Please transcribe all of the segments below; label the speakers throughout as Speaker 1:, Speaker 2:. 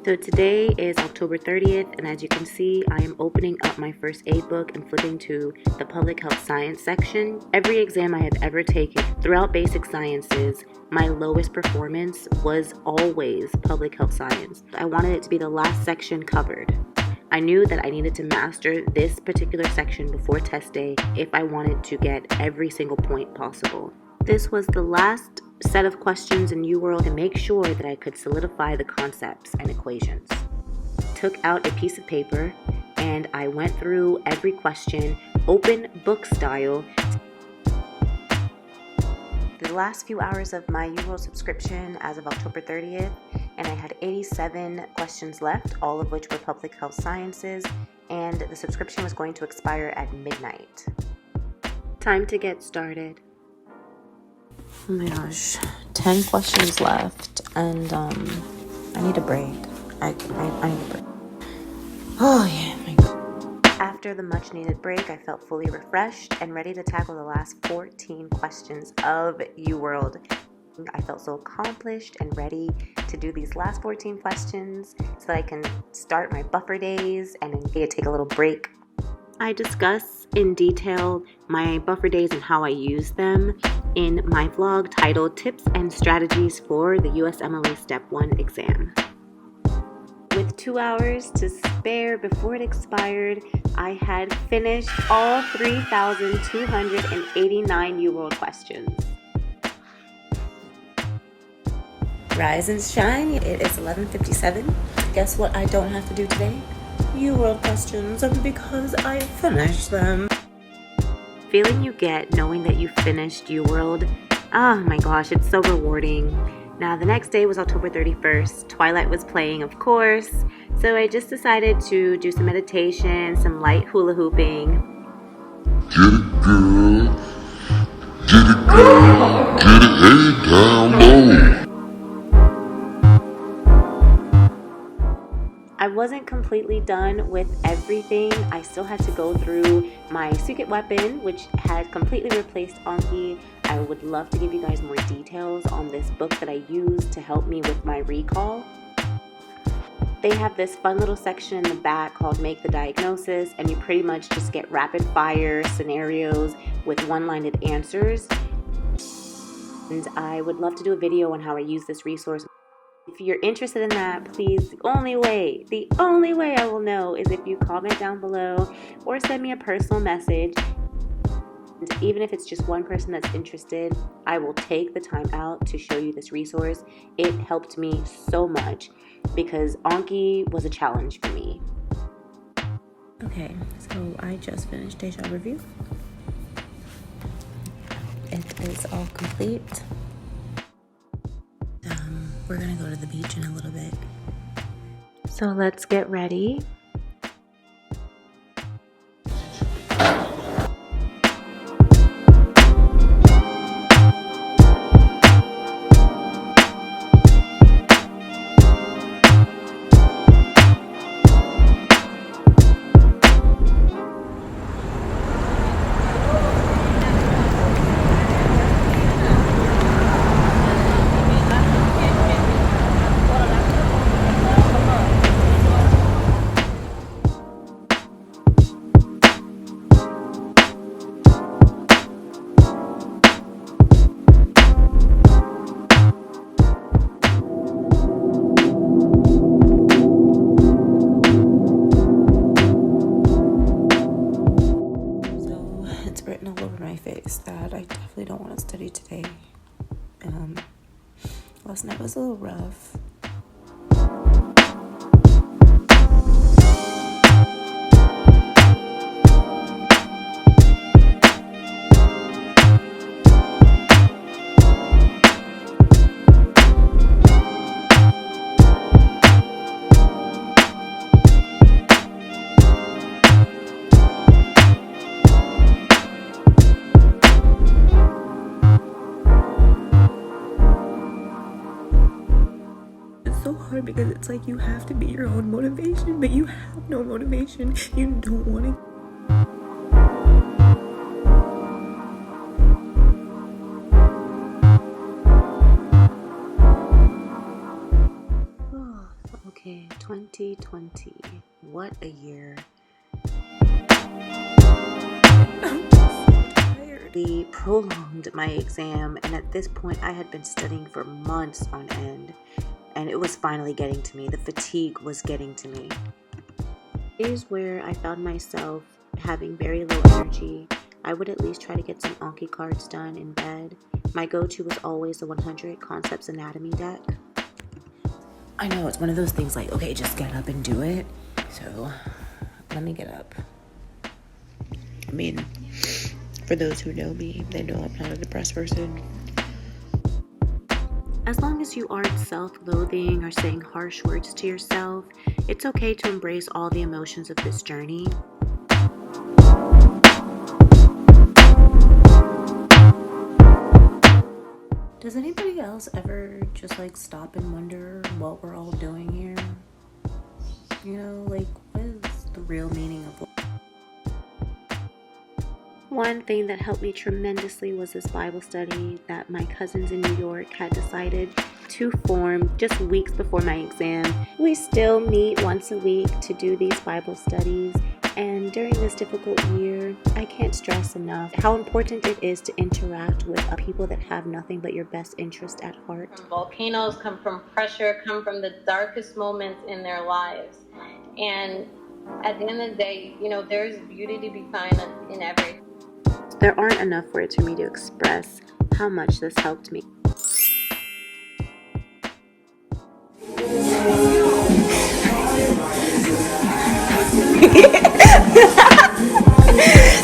Speaker 1: So today is October 30th, and as you can see, I am opening up my first aid book and flipping to the public health science section. Every exam I have ever taken throughout basic sciences, my lowest performance was always public health science. I wanted it to be the last section covered. I knew that I needed to master this particular section before test day if I wanted to get every single point possible. This was the last set of questions in UWorld to make sure that I could solidify the concepts and equations. Took out a piece of paper and I went through every question, open book style. The last few hours of my UWorld subscription as of October 30th, and I had 87 questions left, all of which were public health sciences, and the subscription was going to expire at midnight. Time to get started. Oh my gosh, 10 questions left, and I need a break. I need a break. Oh yeah, my God. After the much needed break, I felt fully refreshed and ready to tackle the last 14 questions of UWorld. I felt so accomplished and ready to do these last 14 questions so that I can start my buffer days and then take a little break. I discuss in detail my buffer days and how I use them in my vlog titled Tips and Strategies for the USMLE Step 1 exam. With 2 hours to spare before it expired, I had finished all 3,289 UWorld questions. Rise and shine, it is 11:57. Guess what I don't have to do today? UWorld questions, because I finished them. Feeling you get knowing that you finished UWorld, oh my gosh, it's so rewarding. Now the next day was October 31st. Twilight was playing, of course, so I just decided to do some meditation, some light hula hooping.
Speaker 2: Get it, girl. Get it, girl. Get it, hey, down low.
Speaker 1: I wasn't completely done with everything. I still had to go through my secret weapon, which had completely replaced Anki. I would love to give you guys more details on this book that I used to help me with my recall. They have this fun little section in the back called Make the Diagnosis, and you pretty much just get rapid fire scenarios with one-lined answers. And I would love to do a video on how I use this resource. If you're interested in that, please, the only way I will know is if you comment down below or send me a personal message. And even if it's just one person that's interested, I will take the time out to show you this resource. It helped me so much because Anki was a challenge for me. Okay, so I just finished Deja Review. It is all complete. We're gonna go to the beach in a little bit. So let's get ready. That I definitely don't want to study today. Last night was a little rough. So hard because it's like you have to be your own motivation, but you have no motivation. You don't want to. Okay, 2020. What a year. We prolonged my exam, and at this point I had been studying for months on end, and it was finally getting to me. The fatigue was getting to me. Days where I found myself having very low energy, I would at least try to get some Anki cards done in bed. My go-to was always the 100 Concepts Anatomy deck. I know, it's one of those things like, okay, just get up and do it. So, let me get up. I mean, for those who know me, they know I'm not a depressed person. As long as you aren't self-loathing or saying harsh words to yourself, it's okay to embrace all the emotions of this journey. Does anybody else ever just like stop and wonder what we're all doing here? You know, like, what is the real meaning of life? One thing that helped me tremendously was this Bible study that my cousins in New York had decided to form just weeks before my exam. We still meet once a week to do these Bible studies, and during this difficult year, I can't stress enough how important it is to interact with people that have nothing but your best interest at heart.
Speaker 3: From volcanoes, come from pressure, come from the darkest moments in their lives. And at the end of the day, you know, there's beauty to be found in everything.
Speaker 1: There aren't enough words for me to express how much this helped me.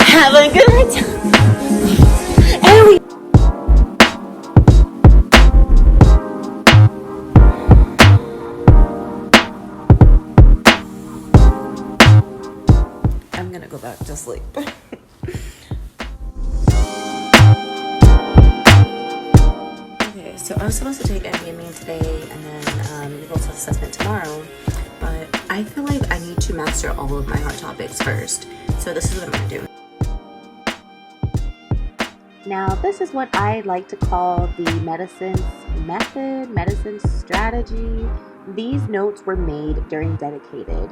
Speaker 1: Have a good time. I'm gonna go back to sleep. Okay, so I was supposed to take NBME today and then legal self-assessment tomorrow, but I feel like I need to master all of my hard topics first. So this is what I'm gonna do. Now, this is what I like to call the medicine method, medicine strategy. These notes were made during Dedicated.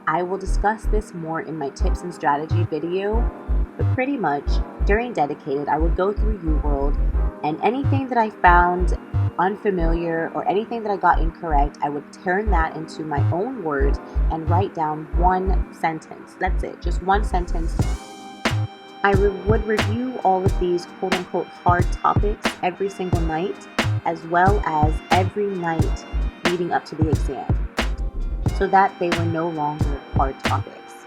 Speaker 1: I will discuss this more in my tips and strategy video, but pretty much during Dedicated, I would go through UWorld, and anything that I found unfamiliar or anything that I got incorrect, I would turn that into my own words and write down one sentence. That's it, just one sentence. I would review all of these quote-unquote hard topics every single night, as well as every night leading up to the exam, so that they were no longer hard topics.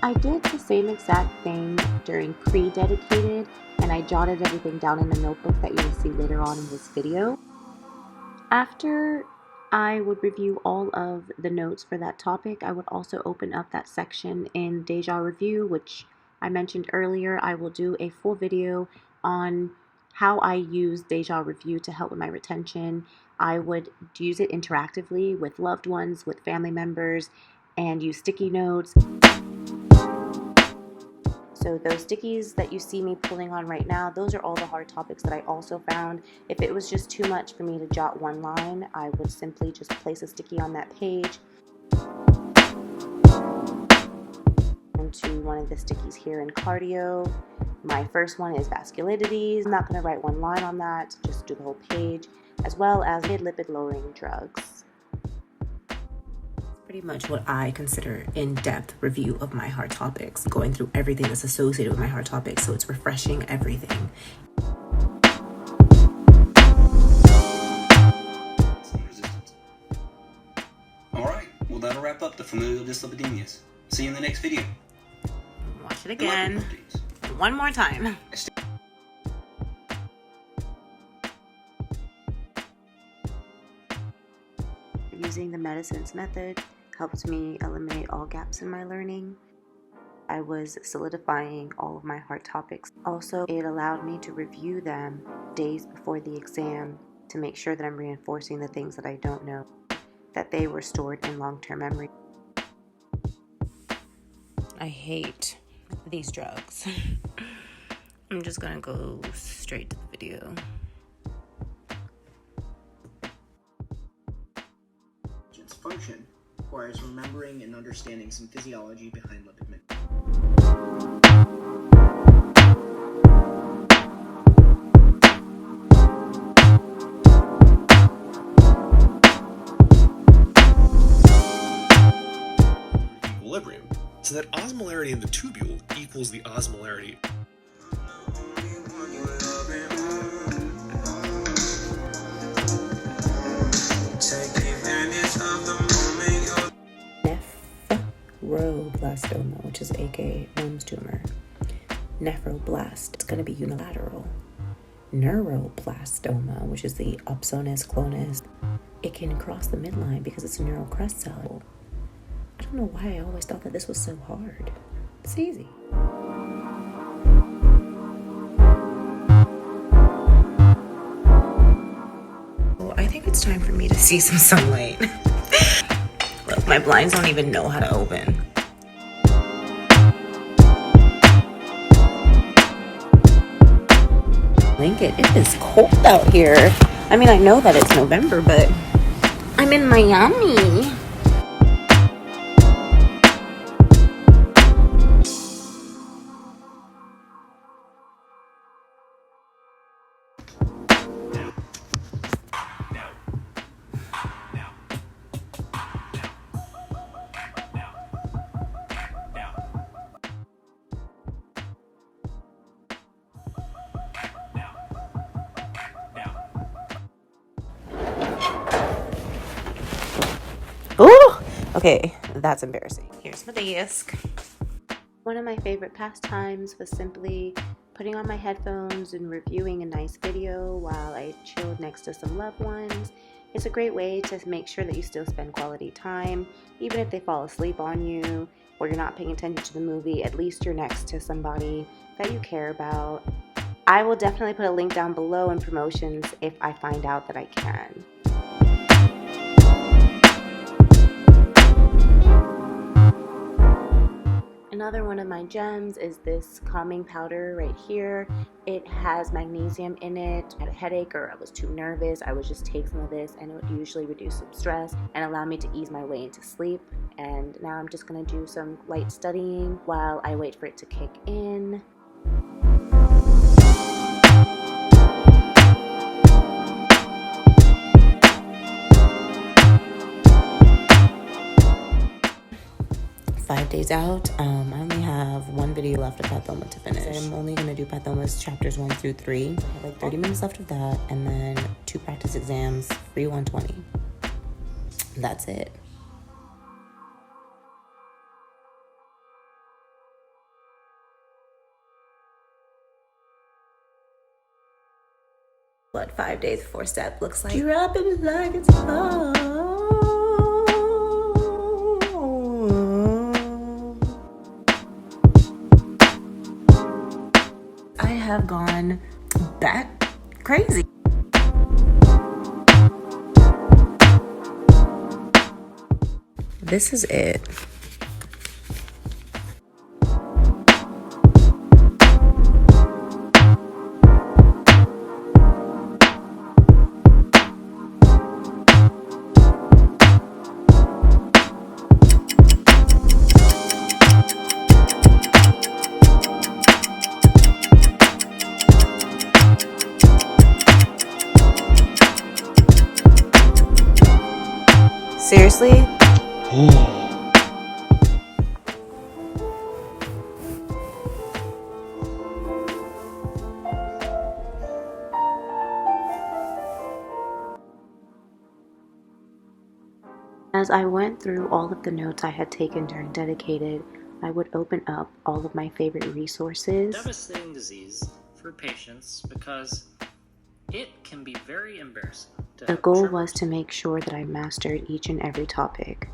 Speaker 1: I did the same exact thing during pre-Dedicated, and I jotted everything down in a notebook that you will see later on in this video. After I would review all of the notes for that topic, I would also open up that section in Deja Review, which I mentioned earlier. I will do a full video on how I use Deja Review to help with my retention. I would use it interactively with loved ones, with family members, and use sticky notes. So those stickies that you see me pulling on right now, those are all the hard topics that I also found. If it was just too much for me to jot one line, I would simply just place a sticky on that page. To one of the stickies here in cardio. My first one is vasculitides. I'm not going to write one line on that, just do the whole page, as well as lipid lowering drugs. Pretty much what I consider in-depth review of my hard topics, going through everything that's associated with my hard topics, so it's refreshing everything.
Speaker 4: Alright, well that'll wrap up the familial dyslipidemias. See you in the next video.
Speaker 1: Watch it again. One more time. Using the medicines method helped me eliminate all gaps in my learning. I was solidifying all of my hard topics. Also, it allowed me to review them days before the exam to make sure that I'm reinforcing the things that I don't know, that they were stored in long-term memory. I hate these drugs. I'm just gonna go straight to the video.
Speaker 4: Its function
Speaker 5: requires remembering and understanding some physiology behind lipid mimicry.
Speaker 6: Equilibrium, so that osmolarity in the tubule equals the osmolarity.
Speaker 1: Nephroblastoma, which is aka Wilms tumor. Nephroblast, it's going to be unilateral. Neuroblastoma, which is the opsonus clonus, it can cross the midline because it's a neural crest cell. I don't know why I always thought that this was so hard. It's easy. Well, I think it's time for me to see some sunlight. Look, my blinds don't even know how to open. Lincoln, it is cold out here. I mean, I know that it's November, but I'm in Miami. Oh, okay, that's embarrassing. Here's my desk. One of my favorite pastimes was simply putting on my headphones and reviewing a nice video while I chilled next to some loved ones. It's a great way to make sure that you still spend quality time, even if they fall asleep on you or you're not paying attention to the movie. At least you're next to somebody that you care about. I will definitely put a link down below in promotions if I find out that I can. Another one of my gems is this calming powder right here. It has magnesium in it. I had a headache or I was too nervous. I would just take some of this and it would usually reduce some stress and allow me to ease my way into sleep. And now I'm just gonna do some light studying while I wait for it to kick in. Five days out, I only have one video left of Pathoma to finish. I'm only going to do Pathomas chapters 1 through 3. I have like 30 minutes left of that, and then 2 practice exams, free 120. That's it. What 5 days before step looks like. Drop it like it's hot. I have gone back crazy. This is it. Seriously? As I went through all of the notes I had taken during Dedicated, I would open up all of my favorite resources.
Speaker 7: Devastating disease for patients because it can be very embarrassing.
Speaker 1: The goal was to make sure that I mastered each and every topic.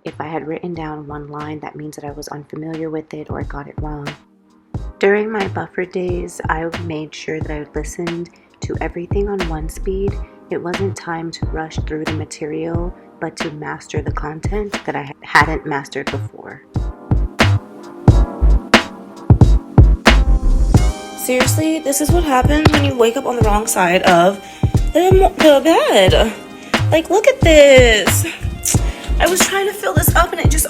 Speaker 1: If I had written down one line, that means that I was unfamiliar with it or I got it wrong. During my buffer days, I made sure that I listened to everything on one speed. It wasn't time to rush through the material, but to master the content that I hadn't mastered before. Seriously, this is what happens when you wake up on the wrong side of the bed. Like, look at this.
Speaker 8: I was trying to fill this up and it just...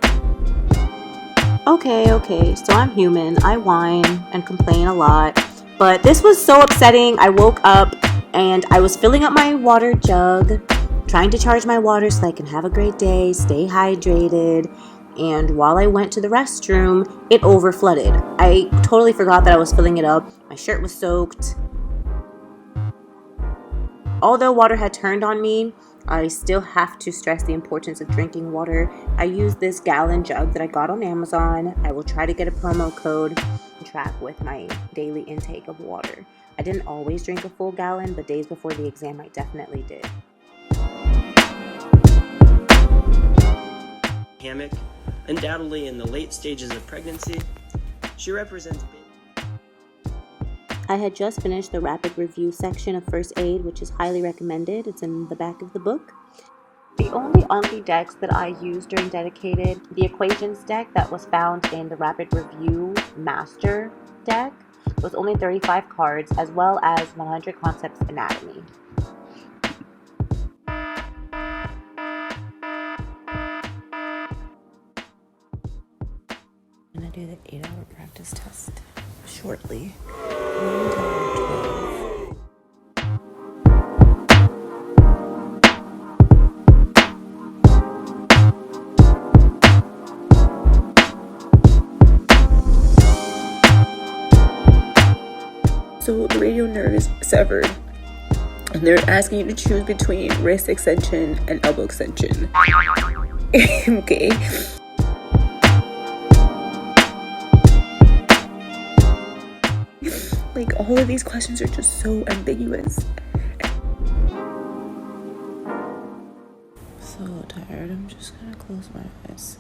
Speaker 1: Okay, so I'm human. I whine and complain a lot. But this was so upsetting. I woke up and I was filling up my water jug, trying to charge my water so I can have a great day, stay hydrated. And while I went to the restroom, it overflooded. I totally forgot that I was filling it up. My shirt was soaked. Although water had turned on me, I still have to stress the importance of drinking water. I use this gallon jug that I got on Amazon. I will try to get a promo code and track with my daily intake of water. I didn't always drink a full gallon, but days before the exam I definitely did.
Speaker 9: Hammock, undoubtedly in the late stages of pregnancy, she represents...
Speaker 1: I had just finished the rapid review section of first aid, which is highly recommended. It's in the back of the book. The only Anki decks that I used during dedicated, the equations deck that was found in the rapid review master deck, was only 35 cards, as well as 100 concepts anatomy. I'm gonna do the 8-hour practice test shortly.
Speaker 8: So the radial nerve is severed, and they're asking you to choose between wrist extension and elbow extension. Okay. Like, all of these questions are just so ambiguous. So tired. I'm just gonna close my eyes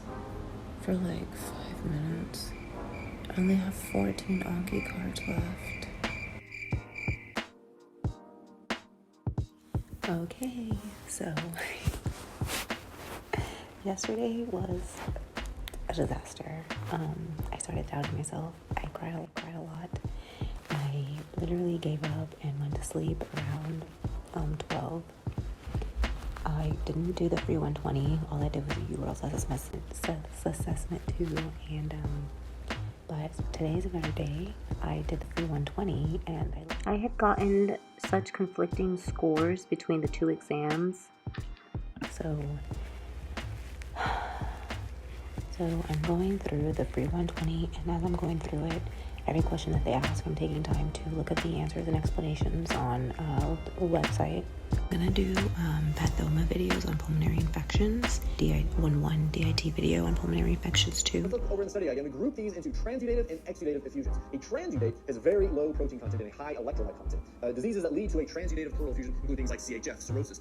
Speaker 8: for like 5 minutes. I only have 14 Anki cards left. Okay, so yesterday was a disaster. I started doubting myself. I cried a lot. I literally gave up and went to sleep around 12. I didn't do the free 120. All I did was a URL assessment too, and but today's a better day. I did the free 120, and I had gotten such conflicting scores between the two exams. So I'm going through the free 120, and as I'm going through it, every question that they ask, I'm taking time to look at the answers and explanations on a website. I'm gonna do pathoma videos on pulmonary infections, one DIT video on pulmonary infections too.
Speaker 10: Let's look over in the study again. We group these into transudative and exudative effusions. A transudate is a very low protein content and a high electrolyte content. Diseases that lead to a transudative pleural effusion include things like CHF, cirrhosis,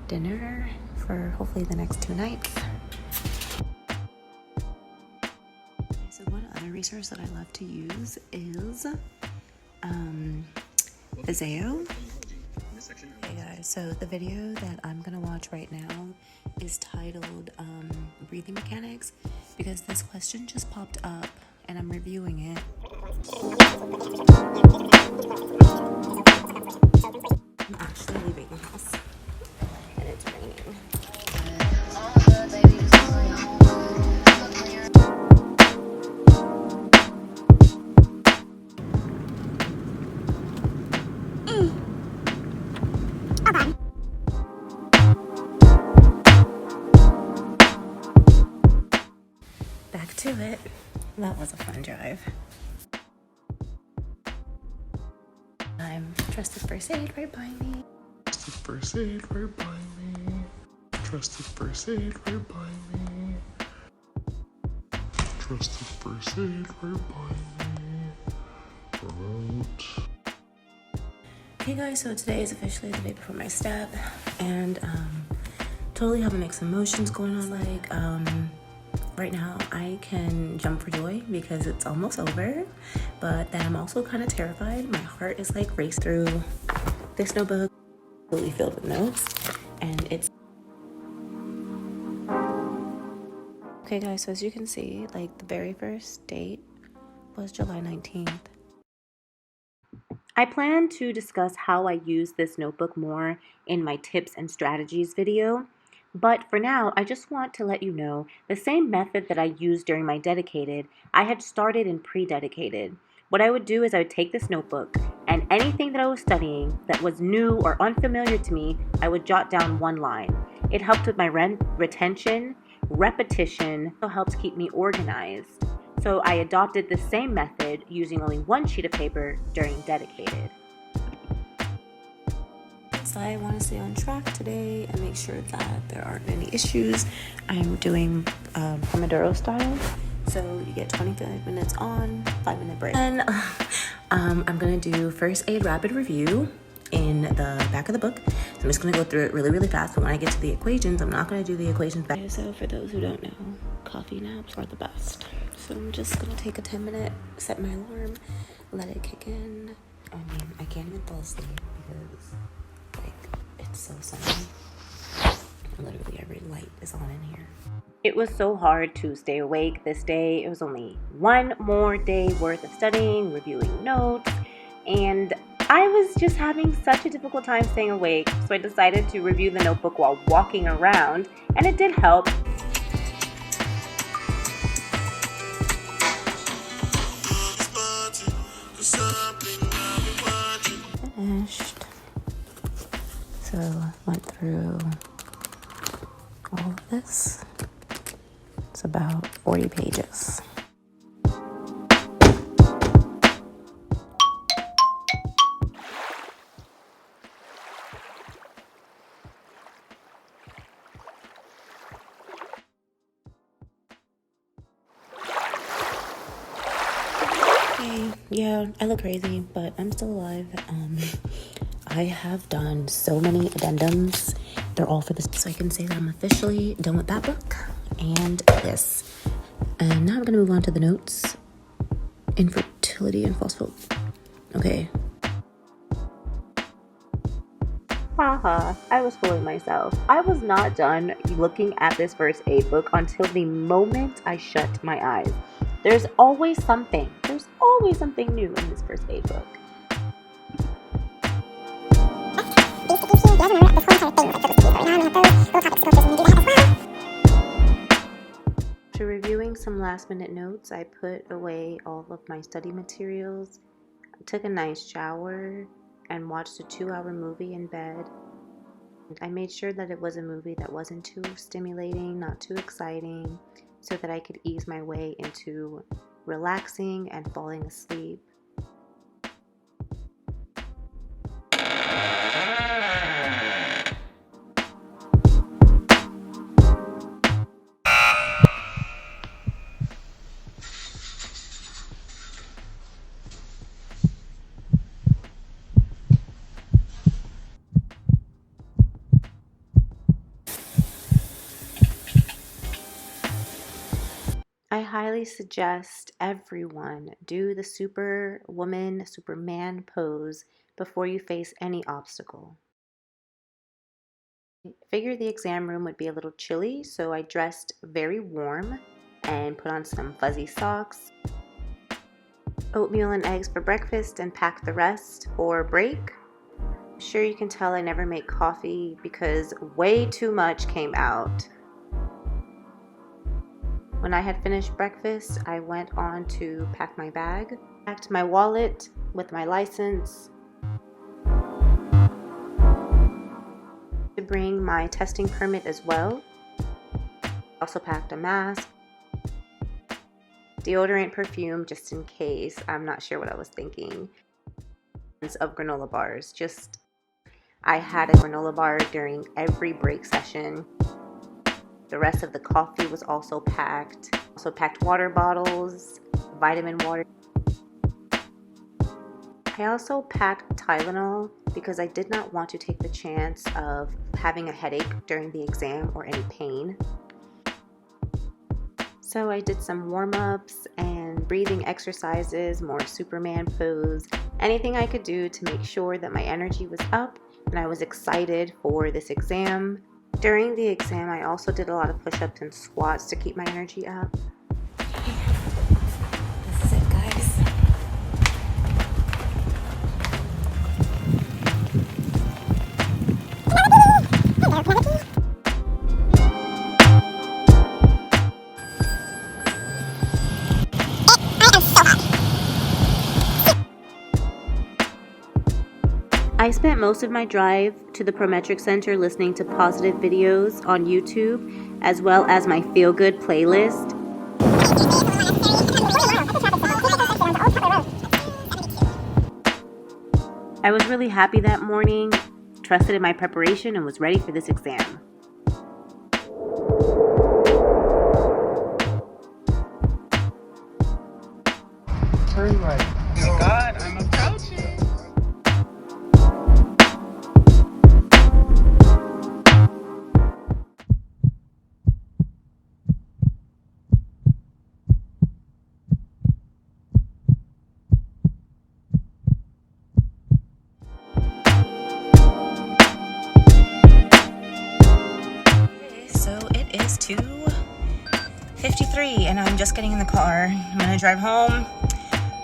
Speaker 1: dinner for hopefully the next 2 nights. So one other resource that I love to use is Vizeo. Hey guys, so the video that I'm gonna watch right now is titled Breathing Mechanics, because this question just popped up and I'm reviewing it. I'm actually leaving the house and it's raining. Back to it. That was a fun drive. I'm trusted first aid right by me.
Speaker 2: Trusted first aid right by me. Trusted first aid right by me. Trusted first aid right by me. Remote.
Speaker 1: Okay guys, so today is officially the day before my step, and totally have mixed emotions going on. Like right now I can jump for joy because it's almost over, but then I'm also kind of terrified. My heart is like racing through this notebook, really filled with notes, and it's okay guys. So as you can see, like the very first date was July 19th. I plan to discuss how I use this notebook more in my tips and strategies video, but for now, I just want to let you know the same method that I used during my dedicated, I had started in pre-dedicated. What I would do is I would take this notebook, and anything that I was studying that was new or unfamiliar to me, I would jot down one line. It helped with my retention, repetition, also helps keep me organized. So I adopted the same method using only one sheet of paper during dedicated. So I want to stay on track today and make sure that there aren't any issues. I'm doing Pomodoro style. So you get 25 minutes on, 5-minute break. And I'm going to do first aid rapid review in the back of the book. So I'm just going to go through it really, really fast. But when I get to the equations, I'm not going to do the equations back. So for those who don't know, coffee naps are the best. So I'm just going to take a 10-minute, set my alarm, let it kick in. I mean, I can't even fall asleep because, like, it's so sunny. Literally every light is on in here. It was so hard to stay awake this day. It was only one more day worth of studying, reviewing notes, and I was just having such a difficult time staying awake, so I decided to review the notebook while walking around, and it did help. Finished. So went through all of this. It's about 40 pages. Okay, yeah, I look crazy, but I'm still alive. I have done so many addendums. They're all for this, so I can say that I'm officially done with that book and this. And now we're gonna move on to the notes. Infertility and false hope. Okay. Haha, I was fooling myself. I was not done looking at this first aid book until the moment I shut my eyes. There's always something new in this first aid book. After reviewing some last minute notes, I put away all of my study materials, took a nice shower, and watched a 2-hour movie in bed. I made sure that it was a movie that wasn't too stimulating, not too exciting, so that I could ease my way into relaxing and falling asleep. I highly suggest everyone do the Superwoman, Superman pose before you face any obstacle. I figured the exam room would be a little chilly, so I dressed very warm and put on some fuzzy socks, oatmeal and eggs for breakfast, and packed the rest for break. I'm sure you can tell I never make coffee because way too much came out. When I had finished breakfast, I went on to pack my bag. Packed my wallet with my license. To bring my testing permit as well. Also packed a mask. Deodorant, perfume, just in case. I'm not sure what I was thinking. Of granola bars. I had a granola bar during every break session. The rest of the coffee was also packed. Also packed water bottles, vitamin water. I also packed Tylenol because I did not want to take the chance of having a headache during the exam or any pain. So I did some warm-ups and breathing exercises, more Superman pose, anything I could do to make sure that my energy was up and I was excited for this exam. During the exam, I also did a lot of push-ups and squats to keep my energy up. This is it, guys. spent most of my drive to the Prometric Center listening to positive videos on YouTube, as well as my feel-good playlist. I was really happy that morning, trusted in my preparation, and was ready for this exam.
Speaker 11: Turn right. Oh my God, I'm approaching.
Speaker 1: So it is 2:53 and I'm just getting in the car. I'm gonna drive home,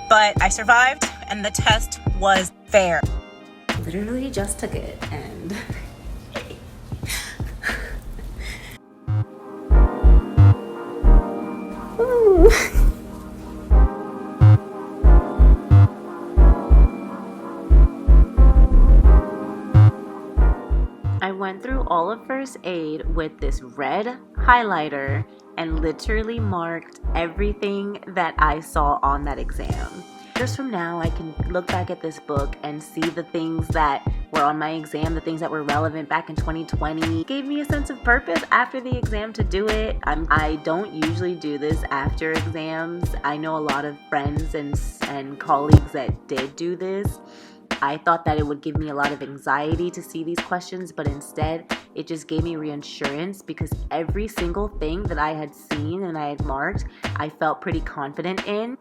Speaker 1: but I survived and the test was fair. Literally just took it and Ooh. I went through all of first aid with this red highlighter and literally marked everything that I saw on that exam. Years from now, I can look back at this book and see the things that were on my exam, the things that were relevant back in 2020. It gave me a sense of purpose after the exam to do it. I don't usually do this after exams. I know a lot of friends and colleagues that did do this. I thought that it would give me a lot of anxiety to see these questions, but instead it just gave me reassurance because every single thing that I had seen and I had marked, I felt pretty confident in.